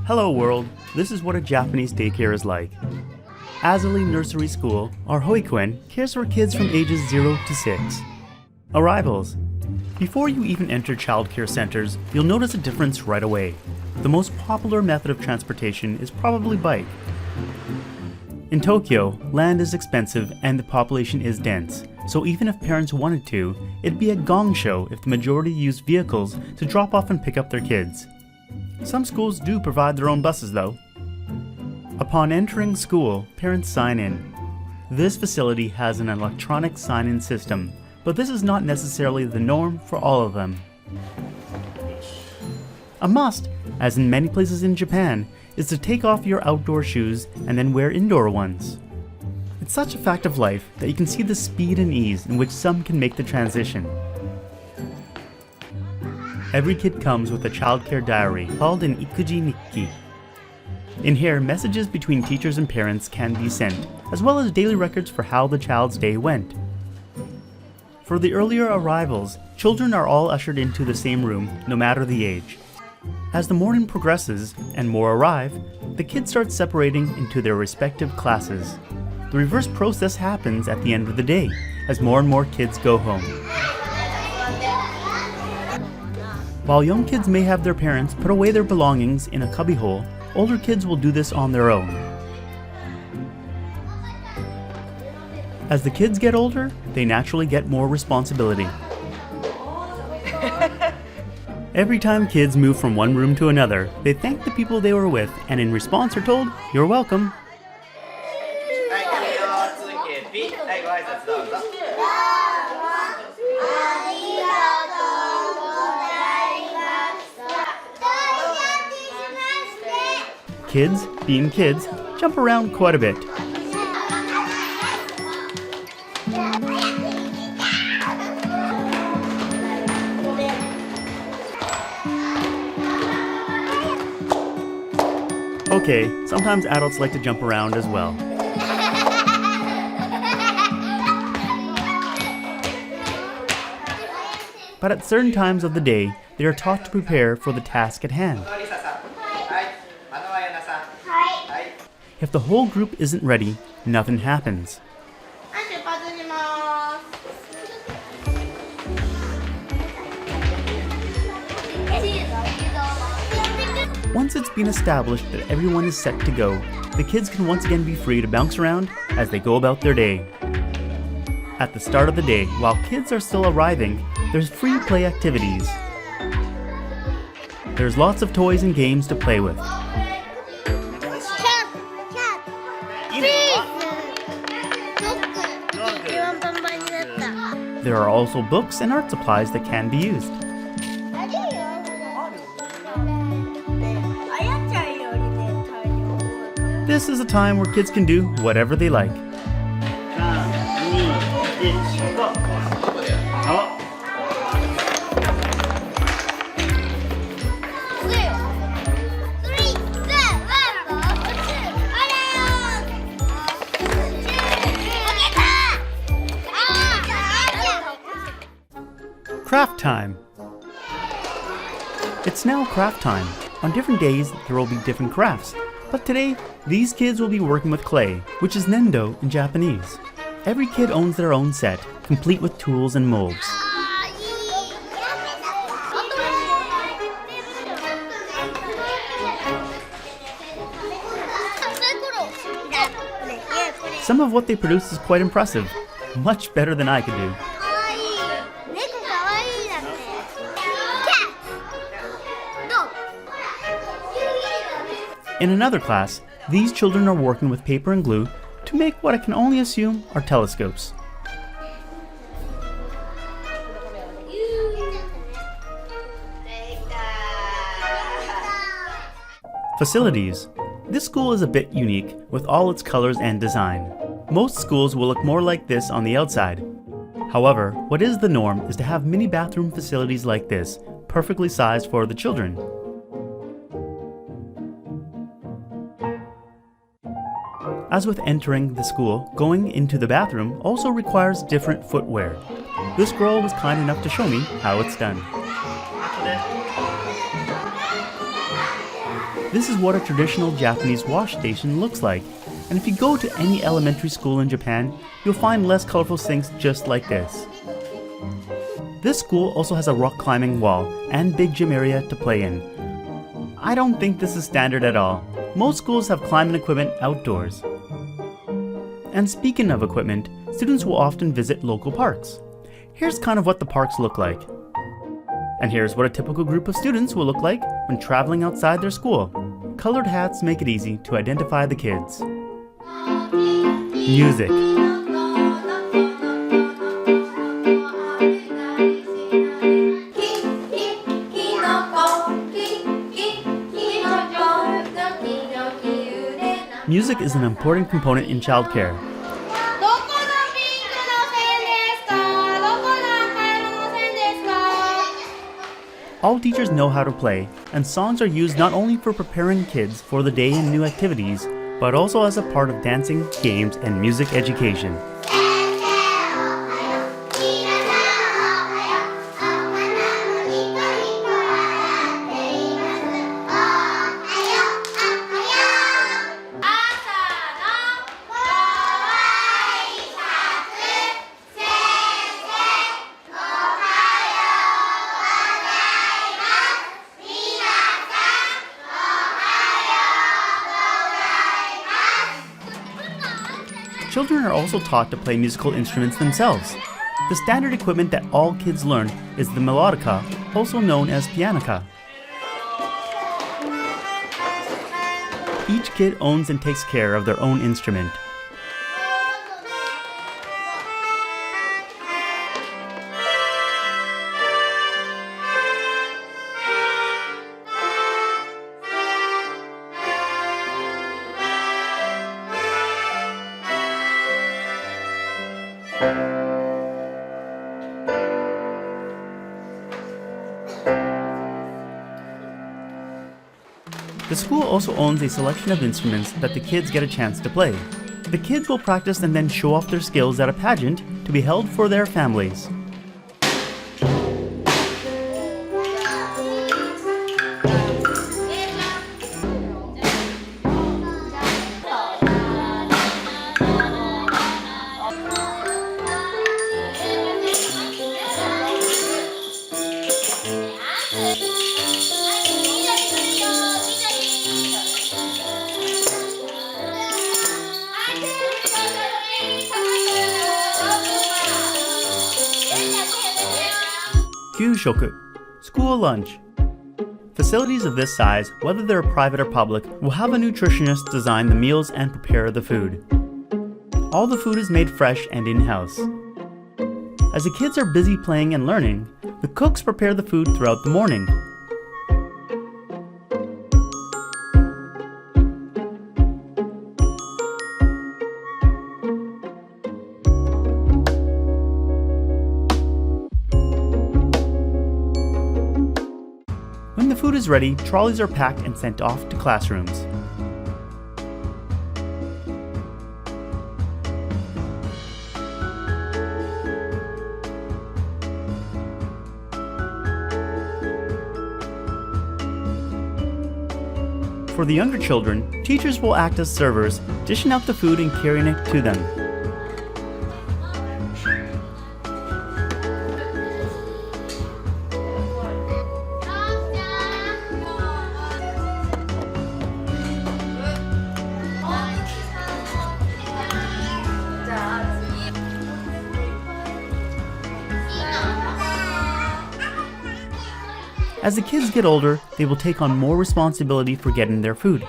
Hello world, this is what a Japanese daycare is like. Azali Nursery School, or Hoikuen, cares for kids from ages 0 to 6. Arrivals. Before you even enter childcare centers, you'll notice a difference right away. The most popular method of transportation is probably bike. In Tokyo, land is expensive and the population is dense, so even if parents wanted to, it'd be a gong show if the majority used vehicles to drop off and pick up their kids. Some schools do provide their own buses though. Upon entering school, parents sign in. This facility has an electronic sign-in system, but this is not necessarily the norm for all of them. A must, as in many places in Japan, is to take off your outdoor shoes and then wear indoor ones. It's such a fact of life that you can see the speed and ease in which some can make the transition. Every kid comes with a childcare diary called an Ikuji Nikki. In here, messages between teachers and parents can be sent, as well as daily records for how the child's day went. For the earlier arrivals, children are all ushered into the same room, no matter the age. As the morning progresses and more arrive, the kids start separating into their respective classes. The reverse process happens at the end of the day, as more and more kids go home. While young kids may have their parents put away their belongings in a cubbyhole, older kids will do this on their own. As the kids get older, they naturally get more responsibility. Every time kids move from one room to another, they thank the people they were with and in response are told, "You're welcome." Kids, being kids, jump around quite a bit. Okay, sometimes adults like to jump around as well. But at certain times of the day, they are taught to prepare for the task at hand. If the whole group isn't ready, nothing happens. Once it's been established that everyone is set to go, the kids can once again be free to bounce around as they go about their day. At the start of the day, while kids are still arriving, there's free play activities. There's lots of toys and games to play with. There are also books and art supplies that can be used. This is a time where kids can do whatever they like. Craft time! It's now craft time. On different days, there will be different crafts. But today, these kids will be working with clay, which is nendo in Japanese. Every kid owns their own set, complete with tools and molds. Some of what they produce is quite impressive, much better than I could do. In another class, these children are working with paper and glue to make what I can only assume are telescopes. Facilities. This school is a bit unique with all its colors and design. Most schools will look more like this on the outside. However, what is the norm is to have mini bathroom facilities like this, perfectly sized for the children. As with entering the school, going into the bathroom also requires different footwear. This girl was kind enough to show me how it's done. This is what a traditional Japanese wash station looks like. And if you go to any elementary school in Japan, you'll find less colorful sinks just like this. This school also has a rock climbing wall and big gym area to play in. I don't think this is standard at all. Most schools have climbing equipment outdoors. And speaking of equipment, students will often visit local parks. Here's kind of what the parks look like. And here's what a typical group of students will look like when traveling outside their school. Colored hats make it easy to identify the kids. Music. Music is an important component in childcare. All teachers know how to play, and songs are used not only for preparing kids for the day and new activities, but also as a part of dancing, games, and music education. Children are also taught to play musical instruments themselves. The standard equipment that all kids learn is the melodica, also known as pianica. Each kid owns and takes care of their own instrument. The school also owns a selection of instruments that the kids get a chance to play. The kids will practice and then show off their skills at a pageant to be held for their families. Kyushoku, school lunch. Facilities of this size, whether they're private or public, will have a nutritionist design the meals and prepare the food. All the food is made fresh and in-house. As the kids are busy playing and learning, the cooks prepare the food throughout the morning. When the food is ready, trolleys are packed and sent off to classrooms. For the younger children, teachers will act as servers, dishing out the food and carrying it to them. As the kids get older, they will take on more responsibility for getting their food.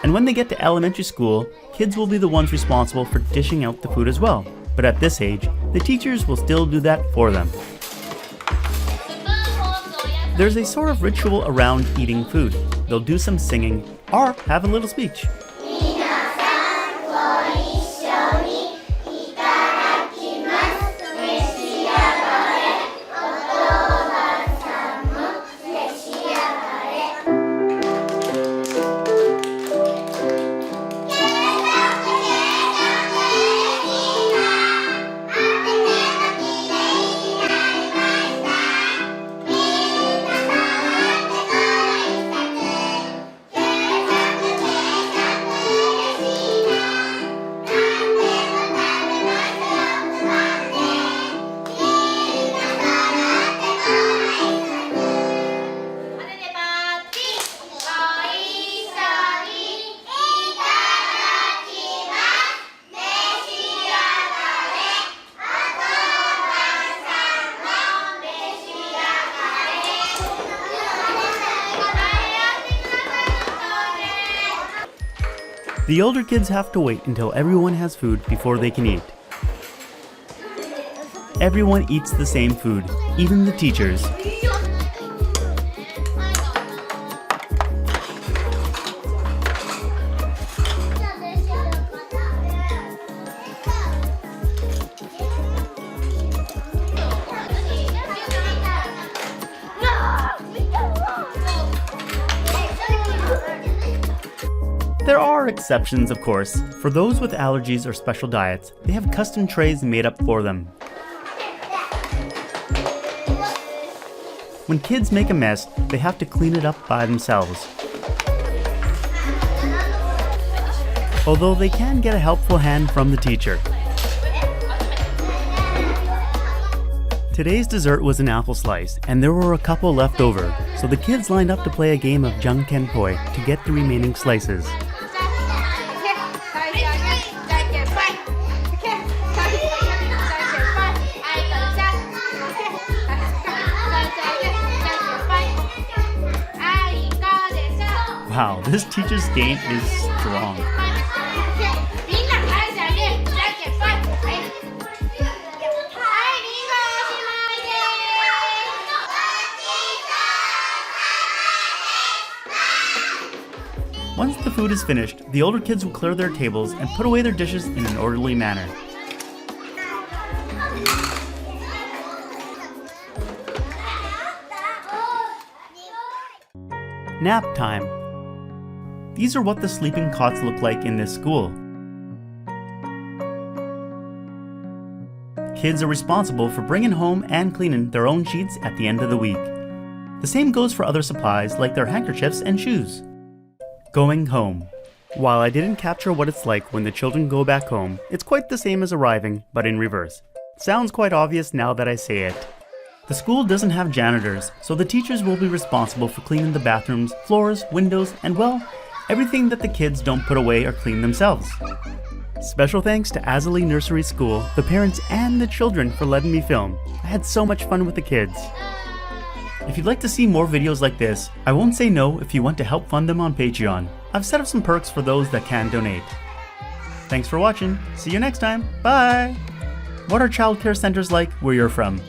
And when they get to elementary school, kids will be the ones responsible for dishing out the food as well. But at this age, the teachers will still do that for them. There's a sort of ritual around eating food. They'll do some singing or have a little speech. The older kids have to wait until everyone has food before they can eat. Everyone eats the same food, even the teachers. There are exceptions, of course. For those with allergies or special diets, they have custom trays made up for them. When kids make a mess, they have to clean it up by themselves. Although they can get a helpful hand from the teacher. Today's dessert was an apple slice, and there were a couple left over, so the kids lined up to play a game of Junkenpoi to get the remaining slices. Wow, this teacher's game is strong. Once the food is finished, the older kids will clear their tables and put away their dishes in an orderly manner. Nap time. These are what the sleeping cots look like in this school. Kids are responsible for bringing home and cleaning their own sheets at the end of the week. The same goes for other supplies like their handkerchiefs and shoes. Going home. While I didn't capture what it's like when the children go back home, it's quite the same as arriving, but in reverse. Sounds quite obvious now that I say it. The school doesn't have janitors, so the teachers will be responsible for cleaning the bathrooms, floors, windows, and well, everything that the kids don't put away or clean themselves. Special thanks to Azalea Nursery School, the parents, and the children for letting me film. I had so much fun with the kids. If you'd like to see more videos like this, I won't say no if you want to help fund them on Patreon. I've set up some perks for those that can donate. Thanks for watching. See you next time. Bye! What are childcare centers like where you're from?